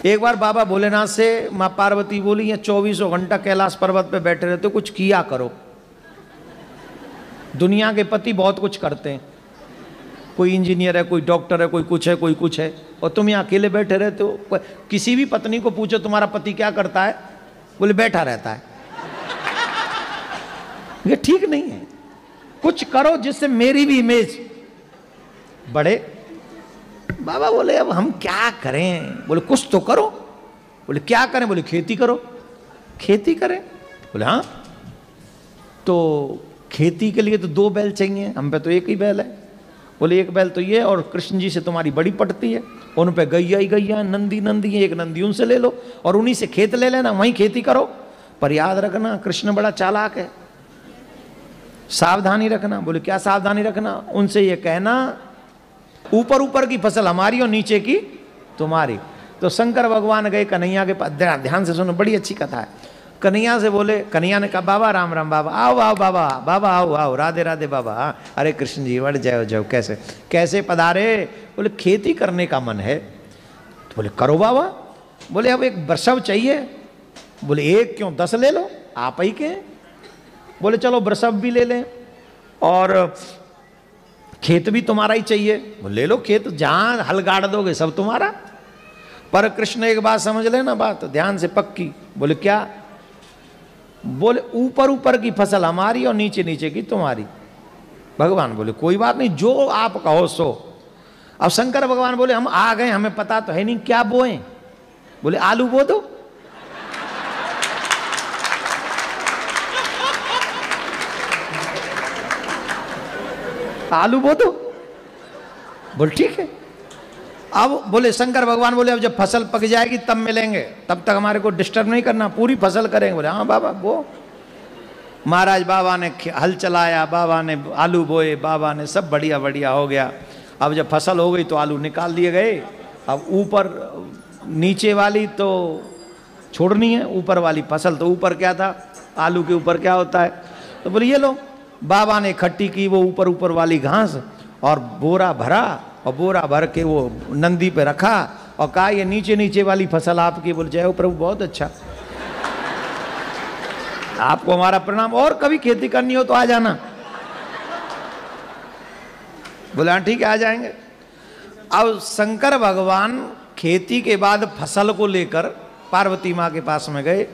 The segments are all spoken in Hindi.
एक बार बाबा भोलेनाथ से माँ पार्वती बोली, ये 24 घंटा कैलाश पर्वत पे बैठे रहते हो, कुछ किया करो। दुनिया के पति बहुत कुछ करते हैं, कोई इंजीनियर है, कोई डॉक्टर है, कोई कुछ है, कोई कुछ है, और तुम यहाँ अकेले बैठे रहते हो। किसी भी पत्नी को पूछो तुम्हारा पति क्या करता है, बोले बैठा रहता है। ये ठीक नहीं है, कुछ करो जिससे मेरी भी इमेज बढ़े। बाबा बोले अब हम क्या करें? बोले कुछ तो करो। बोले क्या करें? बोले खेती करो। खेती करें? बोले हाँ। तो खेती के लिए तो 2 बैल चाहिए, हम पे तो एक ही बैल है। बोले एक बैल तो ये, और कृष्ण जी से तुम्हारी बड़ी पटती है, उन पे गैया ही गैया, नंदी नंदी है, एक नंदी उनसे ले लो और उन्हीं से खेत ले लेना, वहीं खेती करो। पर याद रखना कृष्ण बड़ा चालाक है, सावधानी रखना। बोले क्या सावधानी रखना? उनसे ये कहना ऊपर ऊपर की फसल हमारी और नीचे की तुम्हारी। तो शंकर भगवान गए कन्हैया के पास, ध्यान से सुनो, बड़ी अच्छी कथा है। कन्हैया से बोले, कन्हैया ने कहा बाबा राम राम, बाबा आओ आओ, बाबा बाबा आओ आओ, राधे राधे बाबा। अरे कृष्ण जी बढ़ जाओ जाओ, कैसे कैसे पधारे? बोले खेती करने का मन है। तो बोले करो बाबा। बोले अब एक बरसव चाहिए। बोले एक क्यों, 10 ले लो, आप ही के। बोले चलो बरसव भी ले लें और खेत भी तुम्हारा ही चाहिए। बोले ले लो खेत, जहां हल गाड़ दोगे सब तुम्हारा। पर कृष्ण एक बात समझ लेना, बात ध्यान से पक्की। बोले क्या? बोले ऊपर ऊपर की फसल हमारी और नीचे नीचे की तुम्हारी। भगवान बोले कोई बात नहीं, जो आप कहो सो। अब शंकर भगवान बोले हम आ गए, हमें पता तो है नहीं क्या बोए। बोले आलू बो दो। आलू बो दो। बोल ठीक है। अब बोले शंकर भगवान बोले अब जब फसल पक जाएगी तब मिलेंगे, तब तक हमारे को डिस्टर्ब नहीं करना, पूरी फसल करेंगे। बोले हाँ बाबा वो। महाराज बाबा ने हल चलाया, बाबा ने आलू बोए, बाबा ने सब बढ़िया बढ़िया हो गया। अब जब फसल हो गई तो आलू निकाल दिए गए। अब ऊपर नीचे वाली तो छोड़नी है, ऊपर वाली फसल तो ऊपर क्या था, आलू के ऊपर क्या होता है। तो बोले ये लो। बाबा ने इकट्ठी की वो ऊपर ऊपर वाली घास और बोरा भरा, और बोरा भर के वो नंदी पे रखा और कहा ये नीचे नीचे वाली फसल आपकी। बोल जाए प्रभु बहुत अच्छा, आपको हमारा प्रणाम, और कभी खेती करनी हो तो आ जाना। बोला ठीक है आ जाएंगे। अब शंकर भगवान खेती के बाद फसल को लेकर पार्वती माँ के पास में गए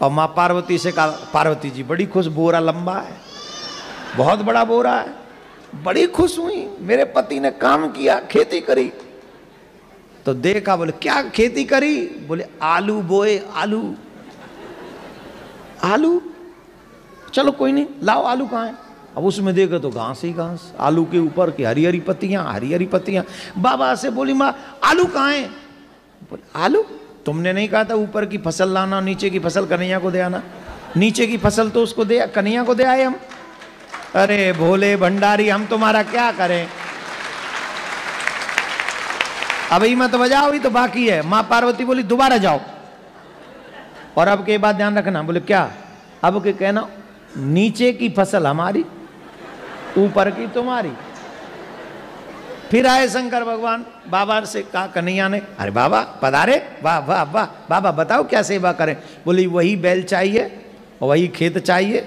और माँ पार्वती से कहा, पार्वती जी बड़ी खुश, बोरा लंबा है, बहुत बड़ा बोरा है। बड़ी खुश हुई, मेरे पति ने काम किया, खेती करी। तो देखा, बोले क्या खेती करी? बोले आलू बोए। आलू आलू, चलो कोई नहीं, लाओ आलू कहाँ है? अब उसमें देखो तो घास ही घास, आलू के ऊपर की हरी हरी पत्तियां, हरी हरी पत्तियां। बाबा से बोली माँ आलू कहाँ है? बोले आलू तुमने नहीं कहा था ऊपर की फसल लाना, नीचे की फसल कन्हैया को दे आना? नीचे की फसल तो उसको दे, कन्हैया को दे आए हम। अरे भोले भंडारी, हम तुम्हारा क्या करें? अभी मत बजाओ, ही तो बाकी है। माँ पार्वती बोली दोबारा जाओ, और अब के बाद ध्यान रखना। बोले क्या? अब के कहना नीचे की फसल हमारी, ऊपर की तुम्हारी। फिर आए शंकर भगवान, बाबा से कहा कन्हैया ने, अरे बाबा पधारे, वाह वाह वाह, बाबा बताओ क्या सेवा करें? बोली वही बैल चाहिए और वही खेत चाहिए,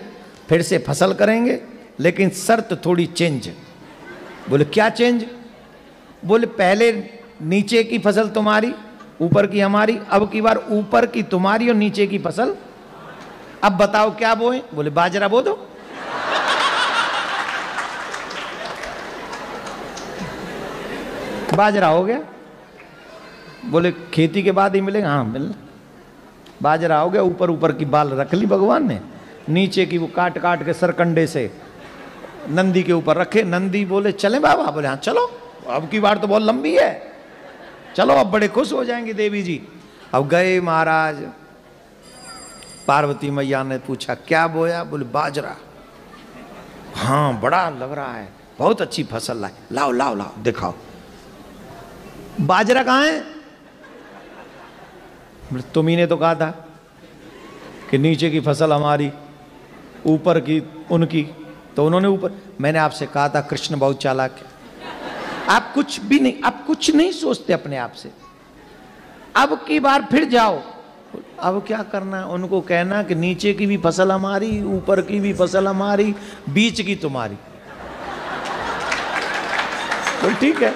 फिर से फसल करेंगे, लेकिन शर्त थोड़ी चेंज। बोले क्या चेंज? बोले पहले नीचे की फसल तुम्हारी, ऊपर की हमारी, अब की बार ऊपर की तुम्हारी और नीचे की फसल। अब बताओ क्या बोए? बोले बाजरा बो दो। बाजरा हो गया। बोले खेती के बाद ही मिलेगा? हाँ मिलना। बाजरा हो गया, ऊपर ऊपर की बाल रख ली भगवान ने, नीचे की वो काट काट के सरकंडे से नंदी के ऊपर रखे। नंदी बोले चले बाबा? बोले हाँ चलो, अब की बार तो बहुत लंबी है, चलो अब बड़े खुश हो जाएंगे देवी जी। अब गए महाराज, पार्वती मैया ने पूछा क्या बोया? बोले बाजरा। हाँ बड़ा लग रहा है, बहुत अच्छी फसल लाए, लाओ लाओ लाओ दिखाओ। बाजरा कहाँ है? बोले तुम्ही ने तो कहा था कि नीचे की फसल हमारी, ऊपर की उनकी, तो उन्होंने ऊपर। मैंने आपसे कहा था कृष्ण बहुत चालाक है, आप कुछ भी नहीं, आप कुछ नहीं सोचते अपने आप से। अब की बार फिर जाओ। अब क्या करना? उनको कहना कि नीचे की भी फसल हमारी, ऊपर की भी फसल हमारी, बीच की तुम्हारी। तो ठीक है।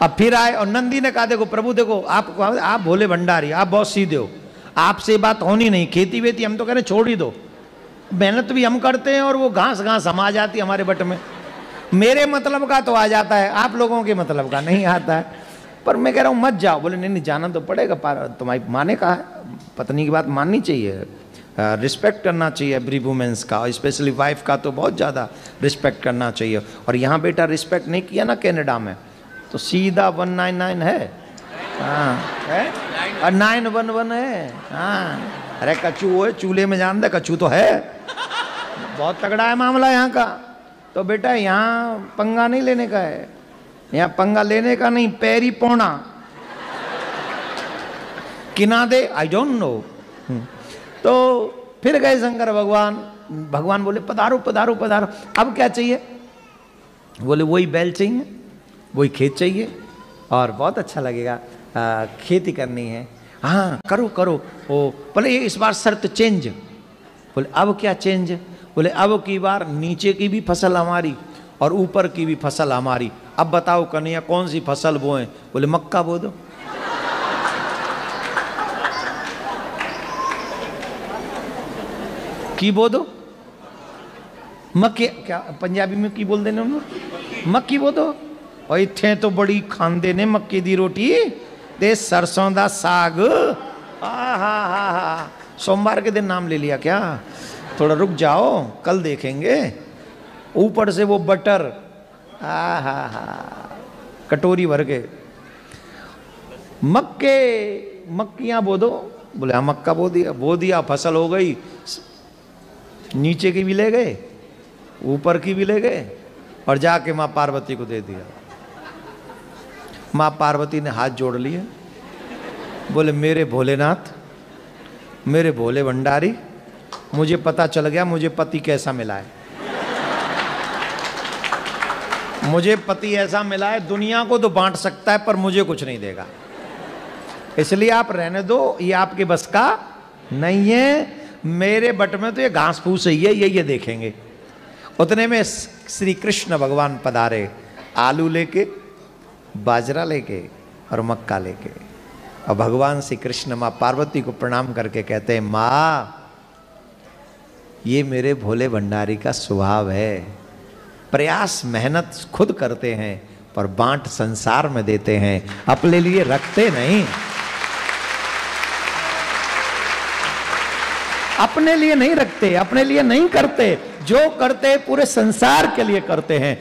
अब फिर आए और नंदी ने कहा देखो प्रभु देखो, आप भोले भंडारी, आप बहुत सीधे हो, आपसे बात होनी नहीं, खेती वेती हम तो कह रहे छोड़ ही दो, मेहनत भी हम करते हैं और वो घास घास हम आ जाती है हमारे बट में, मेरे मतलब का तो आ जाता है, आप लोगों के मतलब का नहीं आता है। पर मैं कह रहा हूँ मत जाओ। बोले नहीं नहीं जाना तो पड़ेगा, तुम्हारी माने कहा है, पत्नी की बात माननी चाहिए, रिस्पेक्ट करना चाहिए एवरी वुमेन्स का, स्पेशली वाइफ का तो बहुत ज़्यादा रिस्पेक्ट करना चाहिए। और यहाँ बेटा रिस्पेक्ट नहीं किया ना कनाडा में तो सीधा 199 है, हाँ है, और 911 है, हाँ। अरे कछू है चूल्हे में जान दे, कछू तो है, बहुत तगड़ा है मामला यहाँ का। तो बेटा यहाँ पंगा नहीं लेने का है, यहाँ पंगा लेने का नहीं, पैरी पौना किना दे, आई डोंट नो। तो फिर गए शंकर भगवान, भगवान बोले पधारो पधारो पधारो, अब क्या चाहिए? बोले वही बैल चाहिए, वही खेत चाहिए और बहुत अच्छा लगेगा, खेती करनी है। हाँ करो करो। ओ बोले ये इस बार शर्त चेंज। बोले अब क्या चेंज? बोले अब की बार नीचे की भी फसल हमारी और ऊपर की भी फसल हमारी। अब बताओ कन्हैया कौन सी फसल बोए? बोले मक्का बो दो। की बो दो, मक्के, क्या पंजाबी में की बोल देने उन्होंने, मक्की बो दो। और इत्थे तो बड़ी खांदे ने मक्के दी रोटी ते सरसों दा साग। हा सोमवार के दिन नाम ले लिया क्या? थोड़ा रुक जाओ कल देखेंगे। ऊपर से वो बटर, कटोरी भर के। मक्कियां बो दो। बोले हाँ मक्का बो दिया, फसल हो गई, नीचे की भी ले गए ऊपर की भी ले गए और जाके माँ पार्वती को दे दिया। माँ पार्वती ने हाथ जोड़ लिए, बोले मेरे भोलेनाथ, मेरे भोले भंडारी, मुझे पता चल गया मुझे पति कैसा मिला है। मुझे पति ऐसा मिला है दुनिया को तो बांट सकता है पर मुझे कुछ नहीं देगा, इसलिए आप रहने दो, ये आपके बस का नहीं है। मेरे बट में तो ये घास फूस ही है, ये देखेंगे। उतने में श्री कृष्ण भगवान पधारे, आलू लेके, बाजरा लेके और मक्का लेके। और भगवान श्री कृष्ण माँ पार्वती को प्रणाम करके कहते हैं माँ ये मेरे भोले भंडारी का स्वभाव है, प्रयास मेहनत खुद करते हैं पर बांट संसार में देते हैं, अपने लिए रखते नहीं, अपने लिए नहीं रखते, अपने लिए नहीं करते, जो करते पूरे संसार के लिए करते हैं।